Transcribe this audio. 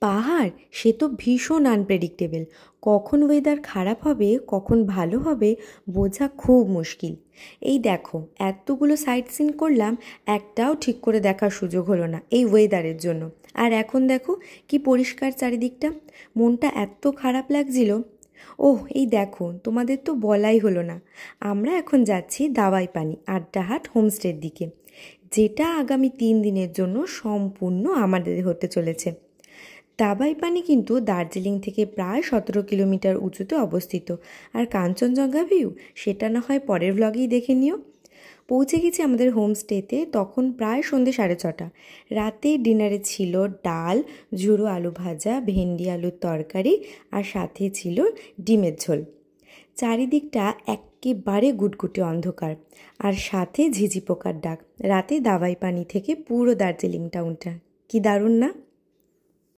পাহাড় সে তো ভীষণ আনপ্রেডিক্টেবল। কখন ওয়েদার খারাপ হবে কখন ভালো হবে বোঝা খুব মুশকিল। এই দেখো এতগুলো সাইট সিন করলাম, একটাও ঠিক করে দেখার সুযোগ হলো না এই ওয়েদারের জন্য। আর এখন দেখো কি পরিষ্কার চারিদিকটা, মনটা এত খারাপ লাগছিল। ওহ এই দেখো তোমাদের তো বলাই হলো না, আমরা এখন যাচ্ছি দাওয়াই পানি আড্ডাহাট হোমস্টের দিকে, যেটা আগামী 3 দিনের জন্য সম্পূর্ণ আমাদের হতে চলেছে। দাবাই পানি কিন্তু দার্জিলিং থেকে প্রায় 17 কিলোমিটার উঁচুতে অবস্থিত। আর কাঞ্চনজঙ্ঘা ভিউ সেটা না হয় পরের ভ্লগেই দেখে নিও। পৌঁছে গেছি আমাদের হোমস্টেতে তখন প্রায় সন্ধ্যে 6:30। রাতে ডিনারে ছিল ডাল, ঝুরো আলু ভাজা, ভেন্ডি আলুর তরকারি আর সাথে ছিল ডিমের ঝোল। চারিদিকটা একেবারে গুটগুটে অন্ধকার আর সাথে ঝিঝি পোকার ডাক। রাতে দাবাই পানি থেকে পুরো দার্জিলিং টাউনটা, কি দারুণ না?